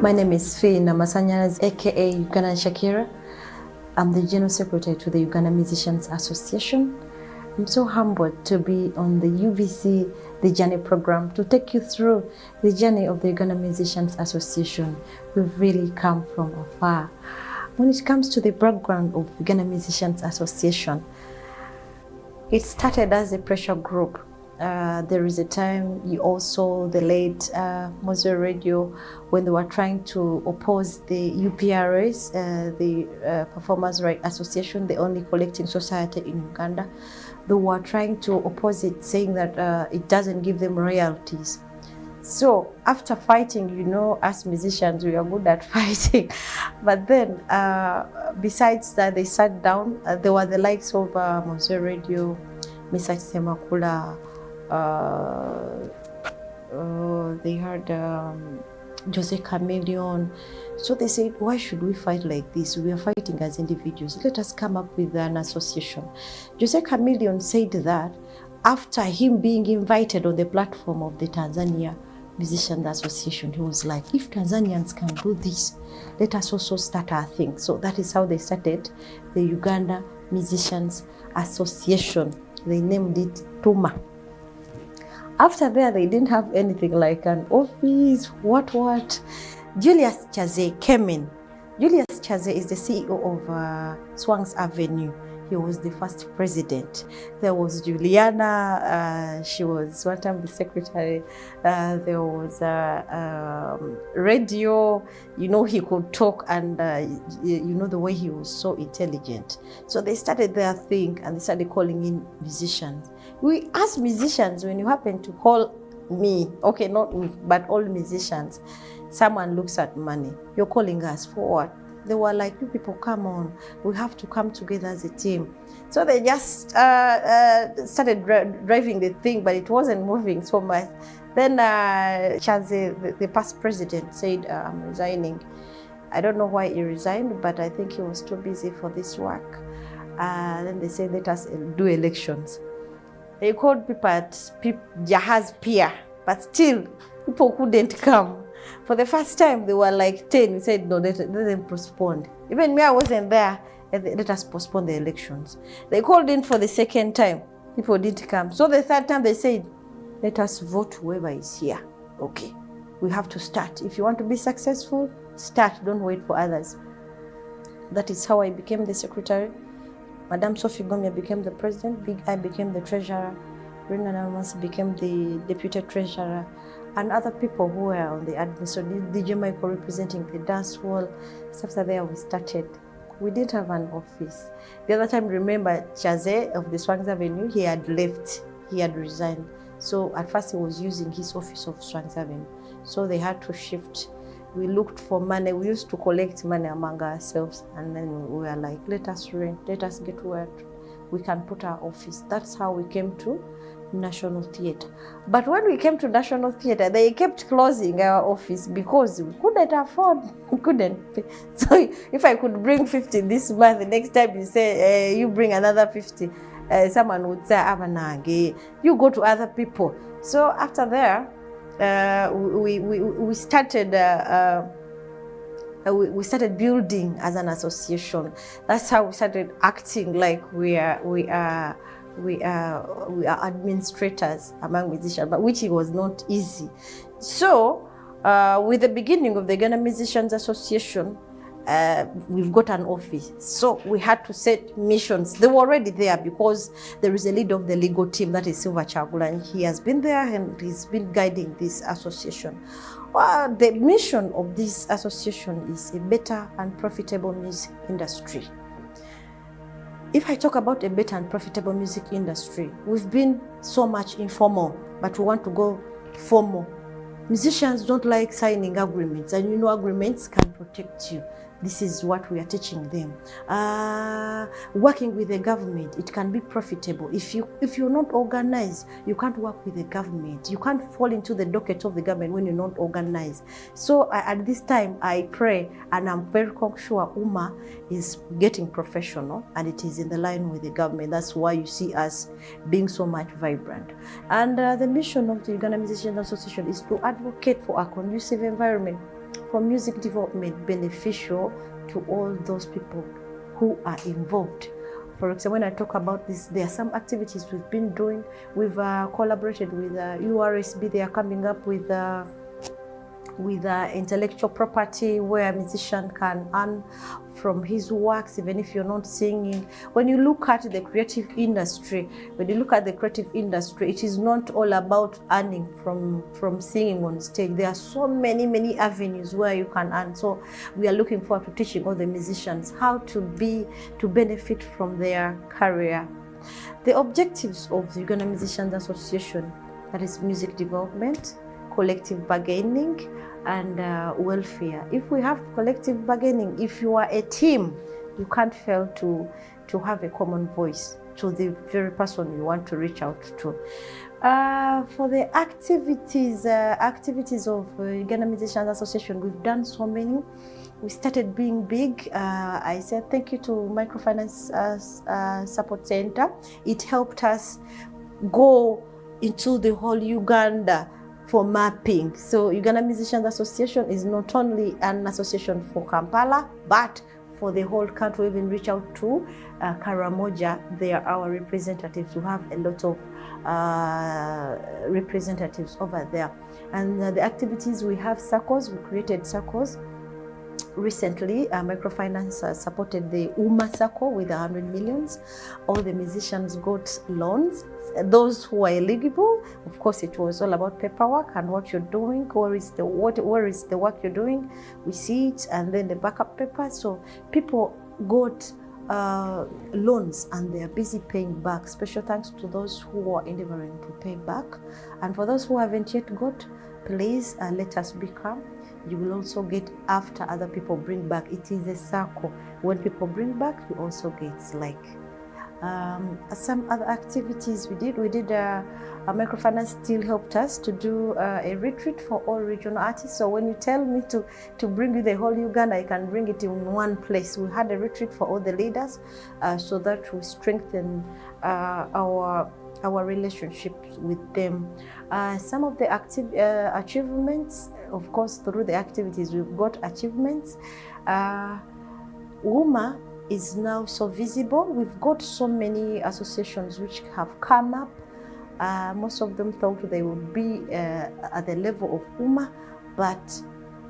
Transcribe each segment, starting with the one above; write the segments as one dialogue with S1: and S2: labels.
S1: My name is Fee Namasanyas, aka Ugandan Shakira. I'm the General Secretary to the Uganda Musicians Association. I'm so humbled to be on the UVC The Journey program to take you through the journey of the Uganda Musicians Association. We've really come from afar. When it comes to the background of Uganda Musicians Association, it started as a pressure group. There is a time you also the late Mosaic Radio, when they were trying to oppose the UPRS, the Performers' Rights Association, the only collecting society in Uganda. They were trying to oppose it, saying that it doesn't give them royalties. So after fighting, you know, as musicians, we are good at fighting. But then, besides that, they sat down. There were the likes of Mosaic Radio, Mr. Semakula. They had Jose Chameleon. So they said, why should we fight like this? We are fighting as individuals. Let us come up with an association. Jose Chameleon said that after him being invited on the platform of the Tanzania Musicians Association, he was like, if Tanzanians can do this, let us also start our thing. So that is how they started the Uganda Musicians Association. They named it TUMA. After that, they didn't have anything like an office, what. Julius Chaze came in. Julius Chaze is the CEO of Swang's Avenue. He was the first president. There was Juliana, she was one time the secretary. There was Radio, you know, he could talk, and you know the way he was so intelligent. So they started their thing and they started calling in musicians. We as musicians, when you happen to call me, okay, not me, but all musicians, someone looks at money. You're calling us for what? They were like, you people, come on, we have to come together as a team. So they just started driving the thing, but it wasn't moving so much. Then Chaze, the past president, said, I'm resigning. I don't know why he resigned, but I think he was too busy for this work. Then they said, let us do elections. They called people at Jahaz Pier, but still, people couldn't come. For the first time, they were like 10. We said, no, let them postpone. Even me, I wasn't there. Let us postpone the elections. They called in for the second time. People didn't come. So the third time, they said, let us vote whoever is here. Okay, we have to start. If you want to be successful, start. Don't wait for others. That is how I became the secretary. Madame Sophie Gomia became the president. Big I became the treasurer. Rina Nalmas became the deputy treasurer. And other people who were on the admin. So DJ Michael representing the dance hall. So after there, we started. We didn't have an office. The other time, remember, Chaze of the Swang's Avenue, he had left. He had resigned. So at first, he was using his office of Swang's Avenue. So they had to shift. We looked for money. We used to collect money among ourselves. And then we were like, let us rent, let us get where we can put our office. That's how we came to National Theatre. But when we came to National Theatre, they kept closing our office because we couldn't afford, we couldn't pay. So if I could bring 50 this month, the next time you say, you bring another 50, someone would say, Abanage, you go to other people. So after there, we started we started building as an association. That's how we started acting like we are administrators among musicians, but which it was not easy. So with the beginning of the Ghana Musicians Association, we've got an office. So we had to set missions. They were already there because there is a leader of the legal team, that is Silva Chagula, and he has been there and he's been guiding this association. Well, the mission of this association is a better and profitable music industry. If I talk about a better and profitable music industry, we've been so much informal, but we want to go formal. Musicians don't like signing agreements, and you know agreements can protect you. This is what we are teaching them. Working with the government, it can be profitable. If you're not organized, you can't work with the government. You can't fall into the docket of the government when you're not organized. So at this time, I pray, and I'm very sure UMA is getting professional, and it is in the line with the government. That's why you see us being so much vibrant. And the mission of the Uganda Musicians Association is to advocate for a conducive environment for music development beneficial to all those people who are involved. For example, when I talk about this, there are some activities we've been doing. We've collaborated with URSB. They are coming up with intellectual property where a musician can earn from his works, even if you're not singing. When you look at the creative industry, it is not all about earning from singing on stage. There are so many avenues where you can earn. So we are looking forward to teaching all the musicians how to benefit from their career. The objectives of the Uganda Musicians Association, that is music development, collective bargaining, and welfare. If we have collective bargaining, if you are a team, you can't fail to have a common voice to the very person you want to reach out to. For the activities of Uganda Musicians Association, we've done so many. We started being big. I said thank you to Microfinance Support Center. It helped us go into the whole Uganda for mapping. So Uganda Musicians Association is not only an association for Kampala, but for the whole country. We even reach out to Karamoja. They are our representatives. We have a lot of representatives over there. And the activities, we have circles. We created circles. Recently, Microfinance supported the UMA Circle with 100 millions. All the musicians got loans. Those who are eligible, of course, it was all about paperwork and what you're doing. Where is the work you're doing? We see it, and then the backup papers. So people got loans and they are busy paying back. Special thanks to those who are endeavoring to pay back. And for those who haven't yet got, please let us become. You will also get after other people bring back. It is a circle. When people bring back, you also get like some other activities we did. Microfinance still helped us to do a retreat for all regional artists. So when you tell me to bring you the whole Uganda, I can bring it in one place. We had a retreat for all the leaders so that we strengthen our relationships with them. Some of the achievements, of course, through the activities, we've got achievements. UMA is now so visible. We've got so many associations which have come up. Most of them thought they would be at the level of UMA, but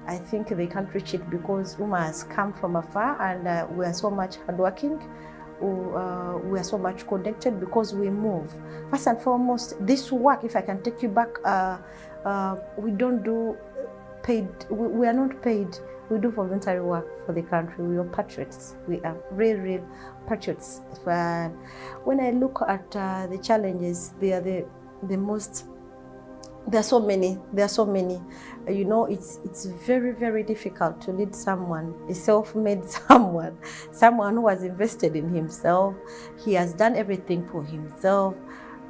S1: I think they can't reach it because UMA has come from afar, and we are so much hardworking. We are so much connected because we move. First and foremost, this work, if I can take you back, we don't do paid, we are not paid. We do voluntary work for the country. We are patriots. We are real patriots. When I look at the challenges, they are the most. There are so many. You know, it's very difficult to lead someone, a self-made someone who has invested in himself. He has done everything for himself,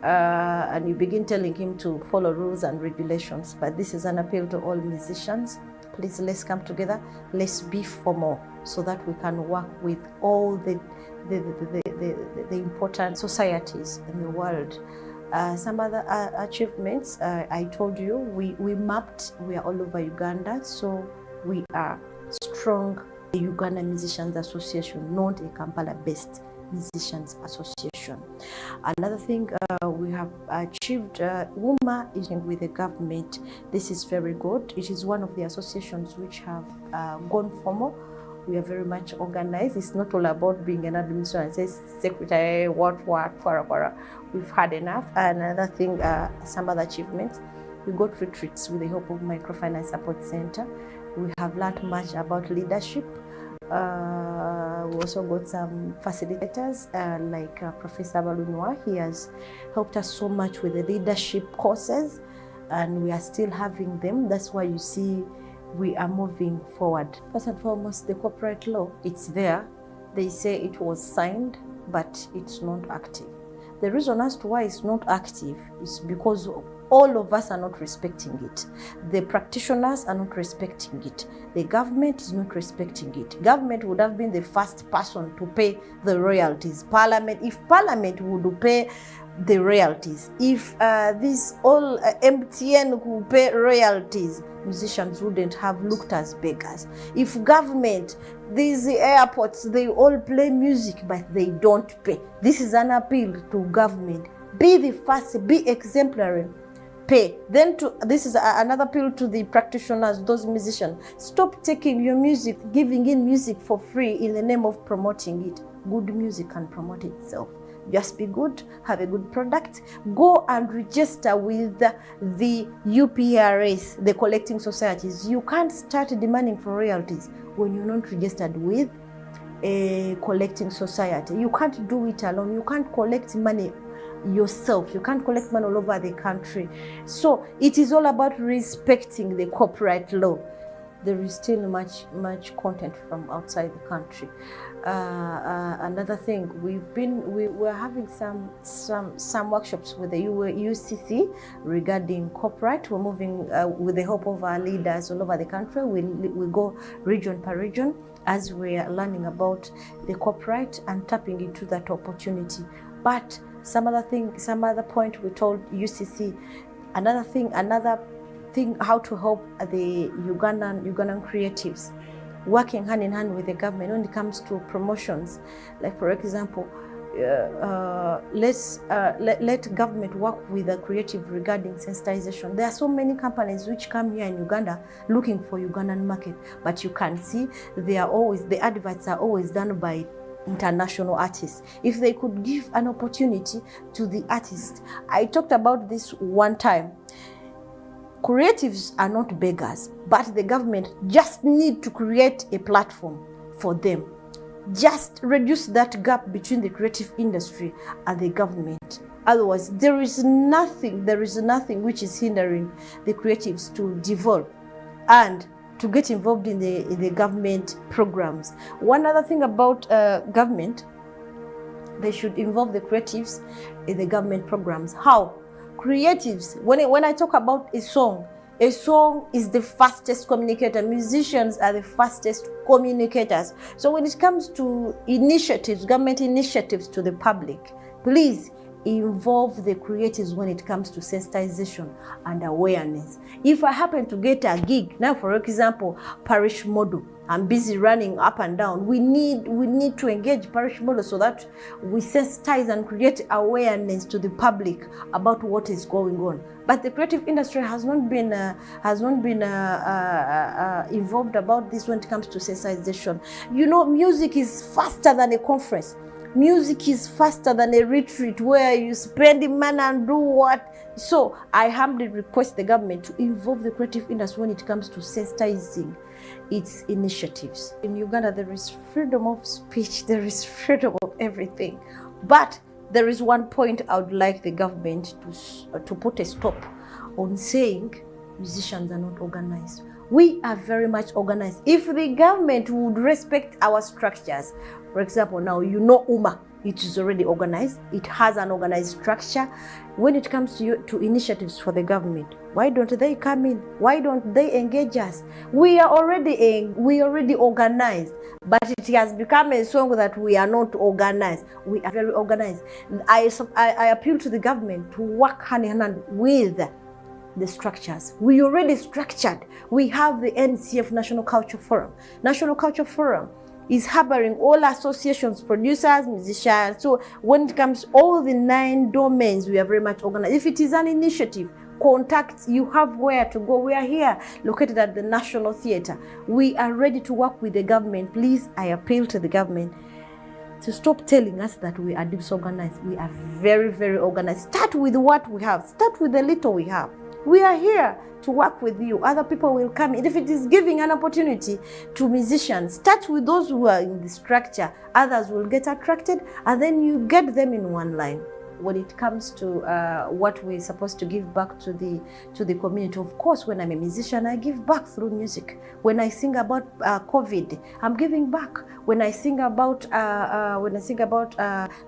S1: and you begin telling him to follow rules and regulations. But this is an appeal to all musicians. Please, let's come together. Let's be for more, so that we can work with all the important societies in the world. Some other achievements, I told you, we mapped, we are all over Uganda, so we are strong. The Uganda Musicians Association, not a Kampala-based Musicians Association. Another thing we have achieved, UMA is with the government. This is very good. It is one of the associations which have gone formal. We are very much organized. It's not all about being an administrator, secretary, what, para. We've had enough. Another thing, some other achievements, we got retreats with the help of Microfinance Support Center. We have learned much about leadership. We also got some facilitators like Professor Balunwa. He has helped us so much with the leadership courses, and we are still having them. That's why you see we are moving forward. First and foremost, the corporate law, it's there. They say it was signed, but it's not active. The reason as to why it's not active is because all of us are not respecting it. The practitioners are not respecting it. The government is not respecting it. Government would have been the first person to pay the royalties. If Parliament would pay the royalties, if this all MTN would pay royalties, musicians wouldn't have looked as beggars. If government, these airports, they all play music, but they don't pay. This is an appeal to government. Be the first, be exemplary, pay. Then this is another appeal to the practitioners, those musicians. Stop taking your music, giving in music for free in the name of promoting it. Good music can promote itself. Just be good, have a good product, go and register with the UPRS, the collecting societies. You can't start demanding for royalties when you're not registered with a collecting society. You can't do it alone. You can't collect money yourself. You can't collect money all over the country. So it is all about respecting the copyright law. There is still much content from outside the country. Another thing, we're having some workshops with the UCC regarding copyright. We're moving with the help of our leaders all over the country. We go region per region as we are learning about the copyright and tapping into that opportunity. But some other point we told UCC, another thing, how to help the Ugandan creatives, working hand in hand with the government when it comes to promotions. Like for example, let government work with the creative regarding sensitization. There are so many companies which come here in Uganda looking for Ugandan market, but you can see the adverts are always done by international artists. If they could give an opportunity to the artists, I talked about this one time. Creatives are not beggars, but the government just need to create a platform for them. Just reduce that gap between the creative industry and the government. Otherwise, there is nothing which is hindering the creatives to develop and to get involved in the government programs. One other thing about government, they should involve the creatives in the government programs. How? Creatives, when I talk about a song is the fastest communicator. Musicians are the fastest communicators. So when it comes to initiatives, government initiatives to the public, please involve the creatives when it comes to sensitization and awareness. If I happen to get a gig, now for example, parish model, I'm busy running up and down. We need to engage parish model so that we sensitize and create awareness to the public about what is going on. But the creative industry has not been involved about this when it comes to sensitization. You know, music is faster than a conference. Music is faster than a retreat where you spend the money and do what. So I humbly request the government to involve the creative industry when it comes to sensitizing its initiatives. In Uganda, there is freedom of speech, there is freedom of everything. But there is one point I would like the government to put a stop on saying musicians are not organized. We are very much organized. If the government would respect our structures, for example, now you know UMA, it is already organized. It has an organized structure. When it comes to initiatives for the government, why don't they come in? Why don't they engage us? We are already organized, but it has become a song that we are not organized. We are very organized. I appeal to the government to work hand in hand with the structures. We already structured. We have the NCF National Culture Forum. National Culture Forum is harboring all associations, producers, musicians. So when it comes to all the 9 domains, we are very much organized. If it is an initiative, contact, you have where to go. We are here, located at the National Theatre. We are ready to work with the government. Please, I appeal to the government to stop telling us that we are disorganized. We are very, very organized. Start with what we have. Start with the little we have. We are here to work with you. Other people will come in. If it is giving an opportunity to musicians, start with those who are in the structure. Others will get attracted, and then you get them in one line. When it comes to what we're supposed to give back to the community, of course, when I'm a musician, I give back through music. When I sing about COVID, I'm giving back. When I sing about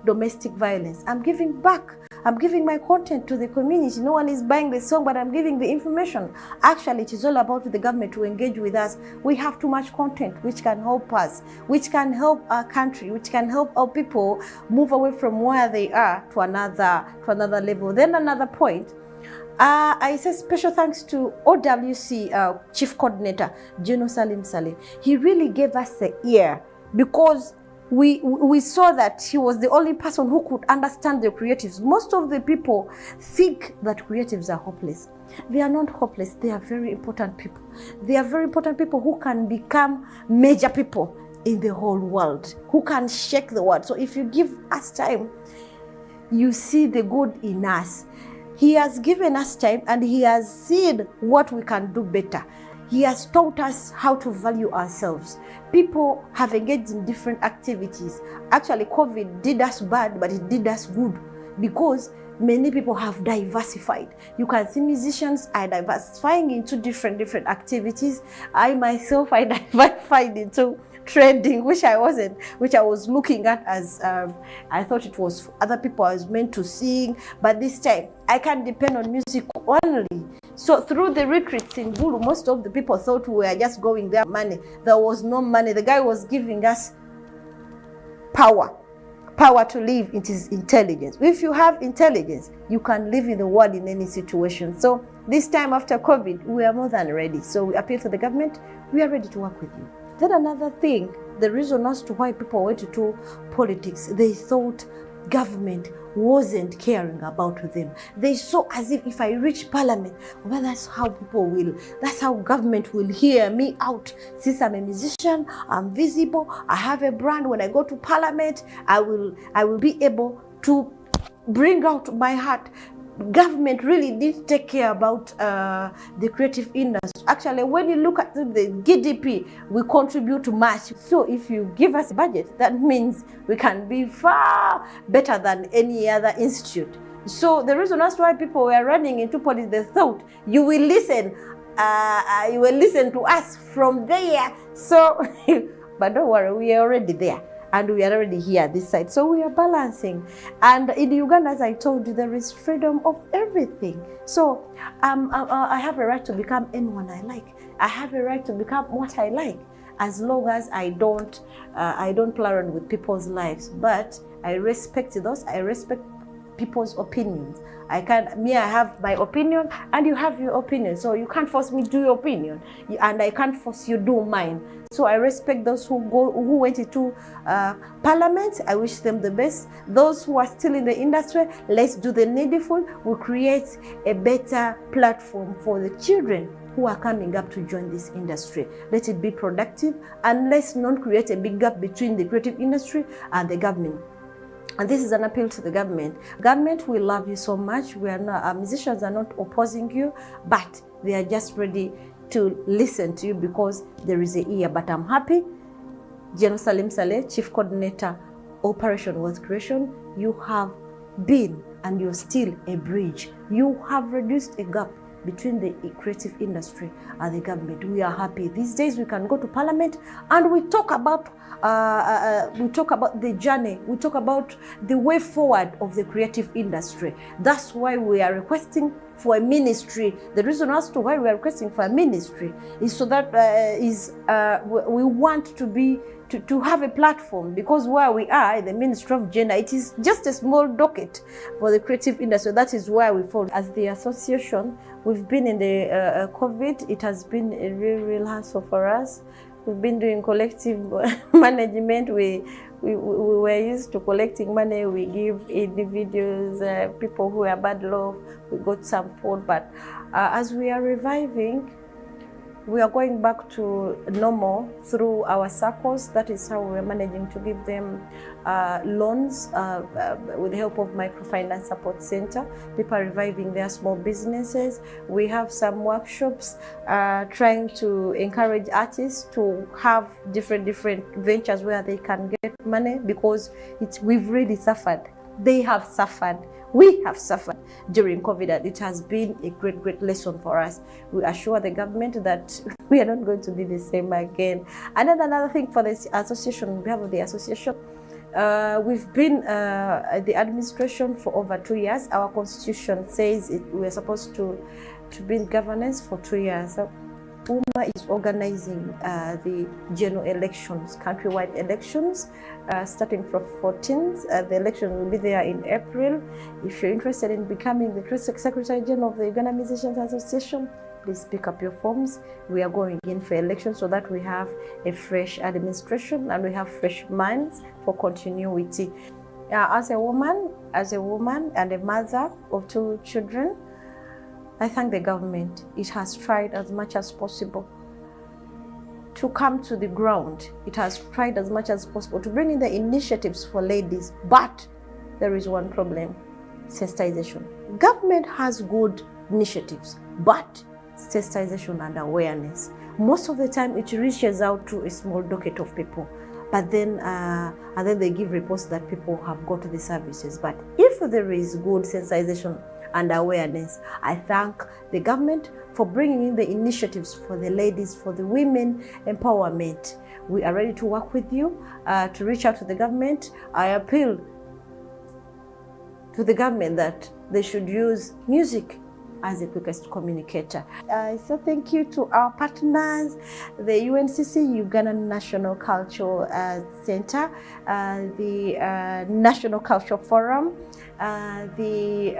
S1: domestic violence, I'm giving back. I'm giving my content to the community. No one is buying the song, but I'm giving the information. Actually, it is all about the government to engage with us. We have too much content which can help us, which can help our country, which can help our people move away from where they are to another level. Then another point, I say special thanks to OWC Chief Coordinator, General Salim Saleh. He really gave us the ear because we saw that he was the only person who could understand the creatives. Most of the people think that creatives are hopeless. They are not hopeless. They are very important people. They are very important people who can become major people in the whole world, who can shake the world. So if you give us time, you see the good in us. He has given us time and he has seen what we can do better. He has taught us how to value ourselves. People have engaged in different activities. Actually, COVID did us bad, but it did us good because many people have diversified. You can see musicians are diversifying into different activities. I myself, I diversified into trading, which I wasn't, which I was looking at as I thought it was other people I was meant to sing, but this time I can't depend on music only. So through the retreats in Gulu, most of the people thought we were just going there money. There was no money. The guy was giving us power to live. It is intelligence. If you have intelligence, you can live in the world in any situation. So this time after COVID, we are more than ready. So we appeal to the government. We are ready to work with you. Then another thing, the reason as to why people went into politics, they thought government wasn't caring about them. They saw as if I reach parliament, well, that's how people will, that's how government will hear me out. Since I'm a musician, I'm visible, I have a brand. When I go to parliament, I will be able to bring out my heart. Government really did take care about the creative industry. Actually, when you look at the GDP, we contribute much. So if you give us a budget, that means we can be far better than any other institute. So the reason that's why people were running into politics, they thought you will listen to us from there. So, but don't worry, we are already there. And we are already here this side. So we are balancing. And in Uganda, as I told you, there is freedom of everything. So I have a right to become anyone I like. I have a right to become what I like, as long as I don't play around with people's lives. But I respect those. I respect people's opinions. I have my opinion and you have your opinion. So you can't force me to do your opinion and I can't force you to do mine. So I respect those who went into parliament. I wish them the best. Those who are still in the industry, let's do the needful. We'll create a better platform for the children who are coming up to join this industry. Let it be productive and let's not create a big gap between the creative industry and the government. And this is an appeal to the government. Government, we love you so much. We are not, our musicians are not opposing you, but they are just ready to listen to you because there is a ear. But I'm happy, General Salim Saleh, Chief Coordinator, Operation Wealth Creation, you have been and you're still a bridge. You have reduced a gap between the creative industry and the government. We are happy. These days we can go to parliament and we talk about the journey. We talk about the way forward of the creative industry. That's why we are requesting for a ministry. The reason as to why we are requesting for a ministry is so that we want to have a platform, because where we are in the Ministry of Gender, it is just a small docket for the creative industry. That is where we fall. As the association, we've been in the COVID. It has been a real hassle for us. We've been doing collective management. We were used to collecting money. We give individuals, people who are bad love. We got some food, but as we are reviving, we are going back to normal through our circles. That is how we're managing to give them loans with the help of Microfinance Support Center. People are reviving their small businesses. We have some workshops trying to encourage artists to have different ventures where they can get money, because we've really suffered. They have suffered. We have suffered during COVID, and it has been a great lesson for us. We assure the government that we are not going to do the same again. And then another thing for this association, on behalf of the association, we've been the administration for over 2 years. Our constitution says we're supposed to be in governance for 2 years. So UMA is organizing the general elections, countrywide elections, starting from 14th. The election will be there in April. If you're interested in becoming the Secretary General of the Uganda Musicians Association, please pick up your forms. We are going in for elections so that we have a fresh administration and we have fresh minds for continuity. As a woman and a mother of 2 children, I thank the government. It has tried as much as possible to come to the ground. It has tried as much as possible to bring in the initiatives for ladies, but there is one problem: sensitization. Government has good initiatives, but sensitization and awareness. Most of the time it reaches out to a small docket of people, but then and then they give reports that people have got the services. But if there is good sensitization and awareness, I thank the government for bringing in the initiatives for the ladies, for the women empowerment. We are ready to work with you to reach out to the government. I appeal to the government that they should use music as the quickest communicator. So thank you to our partners, the UNCC, Uganda National Cultural Center, the National Cultural Forum, the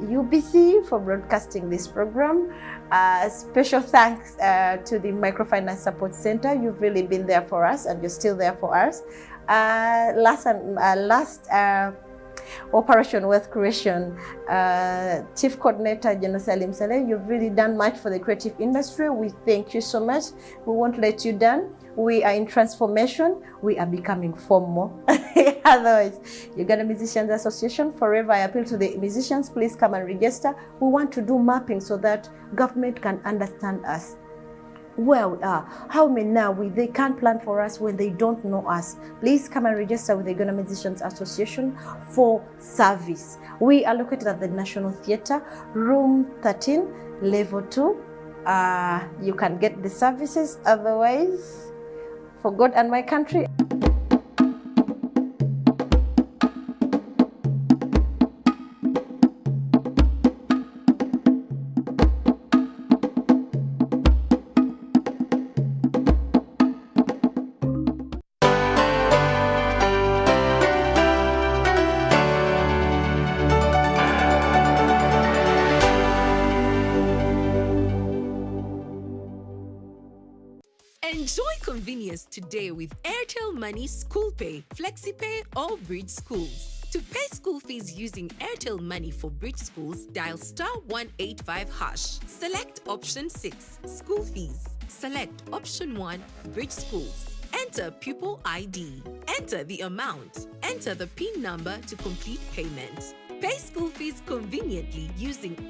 S1: UBC for broadcasting this program. Special thanks to the Microfinance Support Center. You've really been there for us and you're still there for us. Last Operation Wealth Creation, Chief Coordinator General Salim Saleh, you've really done much for the creative industry. We thank you so much. We won't let you down. We are in transformation. We are becoming formal. Otherwise, Uganda Musicians Association, forever I appeal to the musicians, please come and register. We want to do mapping so that government can understand us, where we are, how many now they can't plan for us when they don't know us. Please come and register with the Uganda Musicians Association for service. We are located at the National Theatre, room 13, level 2. You can get the services. Otherwise, for God and my country.
S2: Enjoy convenience today with Airtel Money School Pay, FlexiPay, or Bridge Schools. To pay school fees using Airtel Money for Bridge Schools, dial *185#. Select option 6, School Fees. Select option 1, Bridge Schools. Enter pupil ID. Enter the amount. Enter the PIN number to complete payment. Pay school fees conveniently using